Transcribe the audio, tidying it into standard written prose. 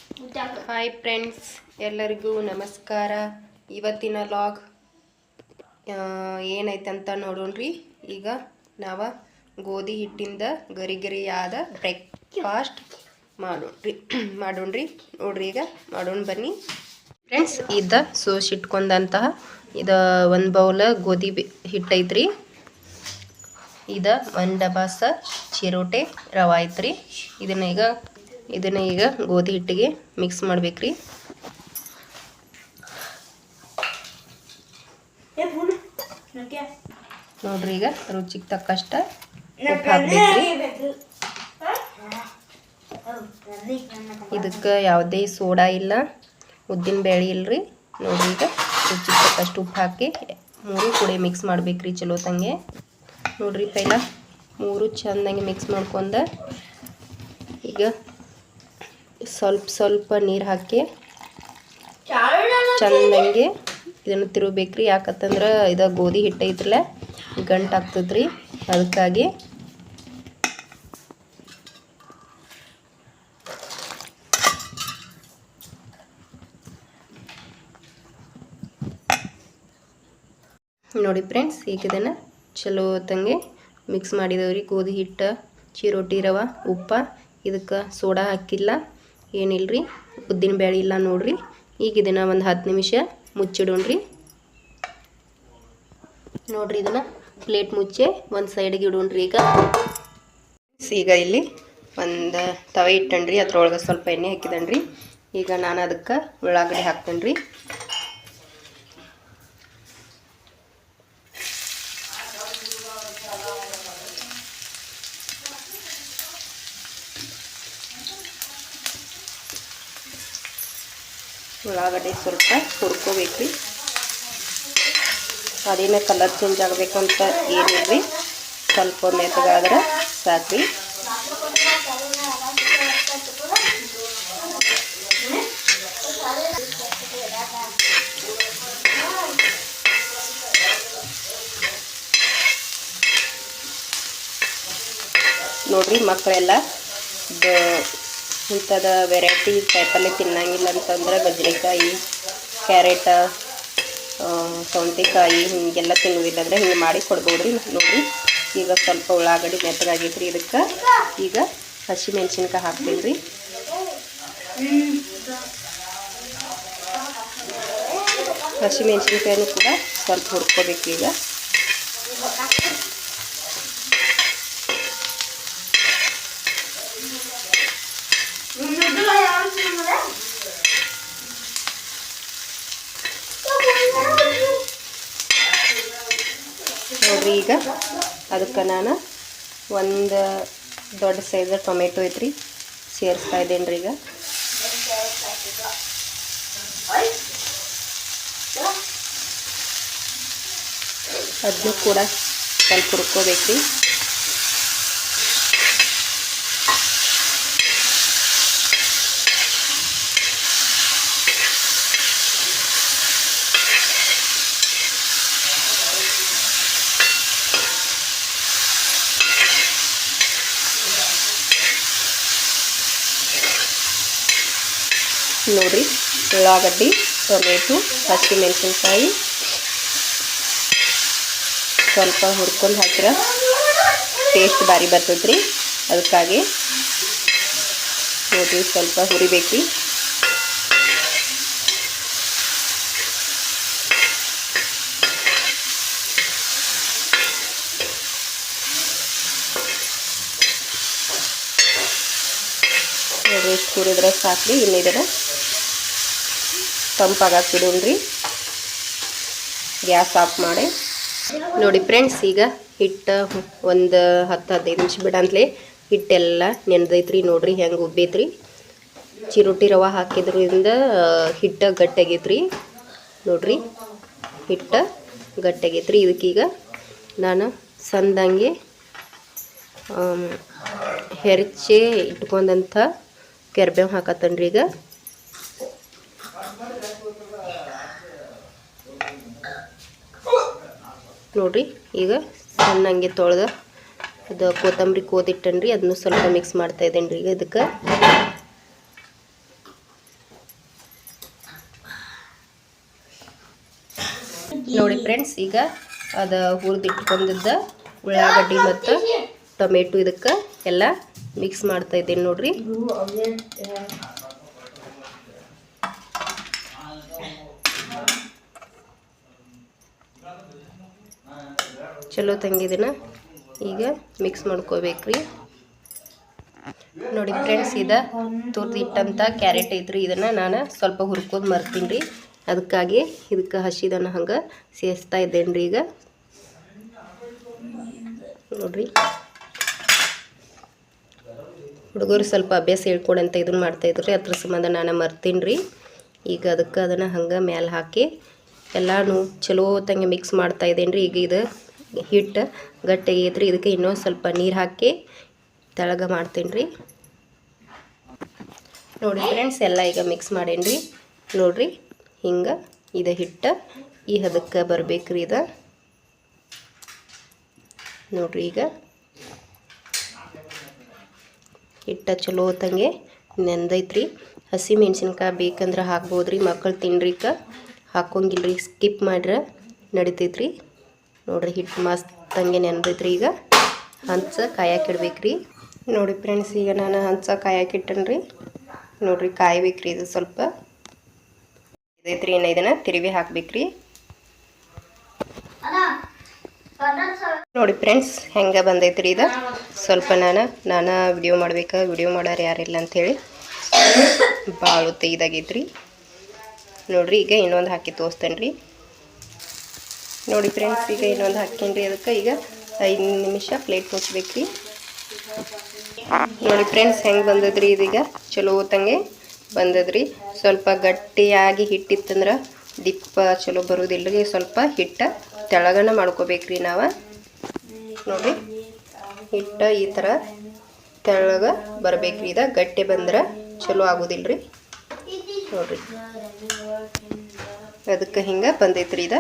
Hi friends, ಎಲ್ಲರಿಗೂ ನಮಸ್ಕಾರ. ಇವತ್ತಿನ ಲಾಗ್ ಏನೈತೆ ಅಂತ ನೋಡೋಣ್ರಿ. ಈಗ ನಾವು ಗೋಧಿ ಹಿಟ್ಟಿಂದ ಗರಿಗರಿಯಾದ ಬ್ರೇಕ್ಫಾಸ್ಟ್ ಮಾಡೋಣ್ರಿ. ನೋಡ್ರಿ, ಈಗ ಮಾಡೋಣ ಬನ್ನಿ ಫ್ರೆಂಡ್ಸ್. ಸೋಸಿಟ್ಕೊಂಡಂತಹ ಒಂದು ಬೌಲ್ ಗೋಧಿ ಹಿಟ್ಟೈತ್ರಿ. ಒಂದು ಡಬಾಸ ಚಿರೋಟೆ ರವೆ ಐತ್ರಿ. ಇದನ್ನ ಈಗ ಗೋಧಿ ಹಿಟ್ಟಿಗೆ ಮಿಕ್ಸ್ ಮಾಡ್ಬೇಕ್ರಿ. ನೋಡ್ರಿ, ಈಗ ರುಚಿಗೆ ತಕ್ಕಷ್ಟ ಉಪ್ಪು ಹಾಕ್ಬೇಕ್ರಿ. ಇದಕ್ಕೆ ಯಾವುದೇ ಸೋಡಾ ಇಲ್ಲ, ಉದ್ದಿನ ಬೇಳೆ ಇಲ್ರಿ. ನೋಡ್ರಿ, ಈಗ ರುಚಿಗೆ ತಕ್ಕಷ್ಟು ಉಪ್ಪು ಹಾಕಿ 3 ಕೂಡ ಮಿಕ್ಸ್ ಮಾಡ್ಬೇಕ್ರಿ ಚಲೋ ತಂಗೆ. ನೋಡ್ರಿ, ಪೈಲ 3 ಚಂದಂಗೆ ಮಿಕ್ಸ್ ಮಾಡ್ಕೊಂಡ ಈಗ ಸ್ವಲ್ಪ ನೀರು ಹಾಕಿ ಚಂದಂಗೆ ಇದನ್ನು ತಿರುಗಬೇಕ್ರಿ. ಯಾಕಂತಂದ್ರೆ ಗೋಧಿ ಹಿಟ್ಟು ಐತ್ರಲ್ಲ, ಗಂಟು ಆಗ್ತದ್ರಿ. ಅದಕ್ಕಾಗಿ ನೋಡಿ ಫ್ರೆಂಡ್ಸ್, ಈಗ ಇದನ್ನು ಚಲೋ ತಂಗೆ ಮಿಕ್ಸ್ ಮಾಡಿದವ್ರಿ. ಗೋಧಿ ಹಿಟ್ಟು, ಚಿರೋಟಿ ರವೆ, ಉಪ್ಪ, ಇದಕ್ಕೆ ಸೋಡಾ ಹಾಕಿಲ್ಲ, ಏನಿಲ್ರಿ, ಉದ್ದಿನ ಬೇಳೆ ಇಲ್ಲ. ನೋಡ್ರಿ, ಈಗ ಇದನ್ನು ಒಂದು 10 ನಿಮಿಷ ಮುಚ್ಚಿಡೋಣ್ರಿ. ನೋಡ್ರಿ, ಇದನ್ನು ಪ್ಲೇಟ್ ಮುಚ್ಚಿ ಒಂದು ಸೈಡಿಗೆ ಇಡೋಣ್ರಿ. ಈಗ ಇಲ್ಲಿ ಒಂದು ತವೆ ಇಟ್ಟಣ್ರಿ, ಅದ್ರೊಳಗೆ ಸ್ವಲ್ಪ ಎಣ್ಣೆ ಹಾಕಿದಣ್ರಿ. ಈಗ ನಾನು ಅದಕ್ಕೆ ಉಳ್ಳಾಗಡ್ಡಿ ಹಾಕ್ತೇನ್ರಿ. ಉಳ್ಳಾಗಡ್ಡಿ ಸ್ವಲ್ಪ ಹುರ್ಕೋಬೇಕ್ರಿ. ಅದೇನೇ ಕಲರ್ ಚೇಂಜ್ ಆಗಬೇಕಂತ ಏನಿಲ್ರಿ, ಸ್ವಲ್ಪ ಮೆತ್ತಗಾದ್ರೆ ಸಾಕ್ರಿ. ನೋಡ್ರಿ, ಮಕ್ಕಳೆಲ್ಲ ಇಂಥದ ವೆರೈಟಿ ಕಾಯಿಪಲ್ಲೆ ತಿನ್ನಂಗಿಲ್ಲ ಅಂತಂದ್ರೆ ಗಜ್ಜರಿಕಾಯಿ, ಕ್ಯಾರೆಟ್, ಸೌತೆಕಾಯಿ ಹಿಂಗೆಲ್ಲ ತಿನ್ನೋದಿಲ್ಲ ಅಂದರೆ ಹಿಂಗೆ ಮಾಡಿ ಕೊಡ್ಬೋದ್ರಿ. ನೋಡ್ರಿ, ಈಗ ಸ್ವಲ್ಪ ಉಳ್ಳಾಗಡ್ಡಿ ಮೆತ್ತಗಾಗೈತ್ರಿ. ಇದಕ್ಕೆ ಈಗ ಹಸಿಮೆಣ್ಸಿನ್ಕಾಯಿ ಹಾಕ್ತೀನಿ ರೀ. ಹಸಿಮೆಣ್ಸಿನ್ಕಾಯಿನೂ ಕೂಡ ಸ್ವಲ್ಪ ಹುರ್ಕೋಬೇಕು. ಈಗ ನೋಡ್ರಿ, ಈಗ ಅದಕ್ಕೆ ನಾನು ಒಂದು ದೊಡ್ಡ ಸೈಜ್ ಟೊಮೆಟೊ ಐತ್ರಿ, ಸೇರಿಸ್ತಾ ಇದ್ದೇನೆ ರೀ. ಈಗ ಅದನ್ನು ಕೂಡ ಸ್ವಲ್ಪ ಹುರ್ಕೋಬೇಕ್ರಿ. ನೋಡ್ರಿ, ಉಳ್ಳಾಗಡ್ಡಿ, ಟೊಮೆಟೊ, ಹಸಿಮೆಣಸಿನ್ಕಾಯಿ ಸ್ವಲ್ಪ ಹುರ್ಕೊಂಡು ಹಾಕಿರ ಟೇಸ್ಟ್ ಭಾರಿ ಬರ್ತದ್ರಿ. ಅದಕ್ಕಾಗಿ ನೋಡ್ರಿ, ಸ್ವಲ್ಪ ಹುರಿಬೇಕ್ರಿ. ನೋಡ್ರಿ, ಎಷ್ಟು ಹುರಿದ್ರೆ ಸಾಕ್ರಿ. ಇನ್ನು ಇದನ್ನು ತಂಪಾಗಿಡೋಣ್ರಿ. ಗ್ಯಾಸ್ ಆಫ್ ಮಾಡಿ. ನೋಡಿ ಫ್ರೆಂಡ್ಸ್, ಈಗ ಹಿಟ್ಟು ಒಂದು 10-15 ನಿಮಿಷ ಬಿಡಂತಲೇ ಹಿಟ್ಟೆಲ್ಲ ನೆನೆದೈತ್ರಿ. ನೋಡ್ರಿ ಹೆಂಗೆ ಉಬ್ಬೈತ್ರಿ. ಚಿರೋಟಿ ರವೆ ಹಾಕಿದ್ರಿಂದ ಹಿಟ್ಟು ಗಟ್ಟಿಯಾಗೈತ್ರಿ. ನೋಡ್ರಿ, ಹಿಟ್ಟು ಗಟ್ಟಿಯಾಗೈತ್ರಿ. ಇದಕ್ಕೀಗ ನಾನು ಸಣ್ಣಂಗೆ ಹೆರಚಿ ಇಟ್ಕೊಂಡಂಥ ಕರಿಬೇವು ಹಾಕತ್ತನ್ರಿ. ಈಗ ನೋಡ್ರಿ, ಈಗ ಸಣ್ಣಂಗೆ ತೊಳೆದ ಅದು ಕೊತ್ತಂಬರಿ ಕೋದಿಟ್ಟನ್ರಿ, ಅದನ್ನು ಸ್ವಲ್ಪ ಮಿಕ್ಸ್ ಮಾಡ್ತಾ ಇದ್ದೇನೆ ರೀ. ಈಗ ಇದಕ್ಕೆ ನೋಡಿ ಫ್ರೆಂಡ್ಸ್, ಈಗ ಅದು ಹುರಿದಿಟ್ಕೊಂಡಿದ್ದ ಉಳ್ಳಾಗಡ್ಡಿ ಮತ್ತು ಟೊಮೆಟೊ ಇದಕ್ಕೆ ಎಲ್ಲ ಮಿಕ್ಸ್ ಮಾಡ್ತಾ ಇದ್ದೇನೆ ನೋಡ್ರಿ. ಚಲೋ ತಂಗಿದಿನ ಈಗ ಮಿಕ್ಸ್ ಮಾಡ್ಕೋಬೇಕ್ರಿ. ನೋಡಿ ಫ್ರೆಂಡ್ಸ್, ತುರ್ದಿಟ್ಟಂಥ ಕ್ಯಾರೆಟ್ ಐತ್ರಿ. ಇದನ್ನು ನಾನು ಸ್ವಲ್ಪ ಹುರ್ಕೋದು ಮರ್ತೀನಿ ರೀ. ಅದಕ್ಕಾಗಿ ಇದಕ್ಕೆ ಹಸಿದನ್ನು ಹಂಗೆ ಸೇರಿಸ್ತಾ ಇದ್ದೇನೆ ರೀ. ಈಗ ನೋಡ್ರಿ, ಹುಡುಗರು ಸ್ವಲ್ಪ ಅಭ್ಯಾಸ ಹೇಳ್ಕೊಡಂತ ಇದನ್ನು ಮಾಡ್ತಾಯಿದ್ರಿ. ಅದ್ರ ಸಂಬಂಧ ನಾನು ಮರ್ತೀನಿ ರೀ. ಈಗ ಅದಕ್ಕೆ ಅದನ್ನು ಹಂಗೆ ಮ್ಯಾಲೆ ಹಾಕಿ ಎಲ್ಲನೂ ಚಲೋ ತಂಗೆ ಮಿಕ್ಸ್ ಮಾಡ್ತಾ ಇದ್ದೇನೆ ರೀ. ಈಗ ಇದು ಹಿಟ್ಟು ಗಟ್ಟಿ ಆಗೈತ್ರಿ. ಇದಕ್ಕೆ ಇನ್ನೊಂದು ಸ್ವಲ್ಪ ನೀರು ಹಾಕಿ ತೆಳಗೆ ಮಾಡ್ತೀನಿ ರೀ. ನೋಡಿ ಫ್ರೆಂಡ್ಸ್, ಎಲ್ಲ ಈಗ ಮಿಕ್ಸ್ ಮಾಡೇನಿ ರೀ. ನೋಡಿರಿ, ಹಿಂಗೆ ಇದು ಹಿಟ್ಟು ಈ ಹದಕ್ಕೆ ಬರ್ಬೇಕ್ರಿ. ಇದು ನೋಡ್ರಿ, ಈಗ ಹಿಟ್ಟು ಚಲೋ ತಂಗೆ ನೆಂದೈತ್ರಿ. ಹಸಿ ಮೆಣಸಿನ್ಕಾಯಿ ಬೇಕಂದ್ರೆ ಹಾಕ್ಬೋದ್ರಿ. ಮಕ್ಕಳು ತಿನ್ರಿಕ ಹಾಕೋಂಗಿಲ್ರಿ, ಸ್ಕಿಪ್ ಮಾಡ್ರೆ ನಡಿತೈತ್ರಿ. ನೋಡ್ರಿ, ಹಿಟ್ಟು ಮಸ್ತ್ ತಂಗೆ ನೆಂದೈತ್ರಿ. ಈಗ ಹಂಚ ಕಾಯಕ್ಕಿಡ್ಬೇಕ್ರಿ. ನೋಡಿ ಫ್ರೆಂಡ್ಸ್, ಈಗ ನಾನು ಹಂಚ ಕಾಯಕ್ಕಿಟ್ಟನ್ರಿ. ನೋಡ್ರಿ, ಕಾಯ್ಬೇಕ್ರಿ. ಇದು ಸ್ವಲ್ಪ ಇದೈತ್ರಿ. ಇನ್ನು ಇದನ್ನು ತಿರುವಿ ಹಾಕ್ಬೇಕ್ರಿ. ನೋಡಿ ಫ್ರೆಂಡ್ಸ್, ಹೆಂಗೆ ಬಂದೈತ್ರಿ. ಇದು ಸ್ವಲ್ಪ ನಾನು ವಿಡಿಯೋ ಮಾಡ್ಬೇಕು, ವಿಡಿಯೋ ಮಾಡೋರು ಯಾರಿಲ್ಲ ಅಂಥೇಳಿ ಭಾಳ ತೆಗ್ದಾಗೈತ್ರಿ. ನೋಡ್ರಿ, ಈಗ ಇನ್ನೊಂದು ಹಾಕಿ ತೋರಿಸ್ತೇನೆ ರೀ. ನೋಡಿ ಫ್ರೆಂಡ್ಸ್, ಈಗ ಇನ್ನೊಂದು ಹಾಕೀನಿ ರೀ. ಅದಕ್ಕೆ ಈಗ 5 ನಿಮಿಷ ಪ್ಲೇಟ್ ಮುಚ್ಚಬೇಕ್ರಿ. ನೋಡಿ ಫ್ರೆಂಡ್ಸ್, ಹೆಂಗೆ ಬಂದದ್ರಿ. ಇದೀಗ ಚಲೋ ತಂಗೆ ಬಂದದ್ರಿ. ಸ್ವಲ್ಪ ಗಟ್ಟಿಯಾಗಿ ಹಿಟ್ಟಿತ್ತಂದ್ರೆ ದಿಪ್ಪ ಚಲೋ ಬರೋದಿಲ್ಲ ರೀ. ಸ್ವಲ್ಪ ಹಿಟ್ಟು ತೆಳಗನ ಮಾಡ್ಕೋಬೇಕ್ರಿ ನಾವು. ನೋಡಿ, ಹಿಟ್ಟು ಈ ಥರ ತೆಳಗೆ ಬರಬೇಕ್ರಿ. ಇದು ಗಟ್ಟಿ ಬಂದ್ರೆ ಚಲೋ ಆಗೋದಿಲ್ಲ ರೀ. ನೋಡಿರಿ, ಅದಕ್ಕೆ ಹಿಂಗೆ ಬಂದೈತ್ರಿ. ಇದು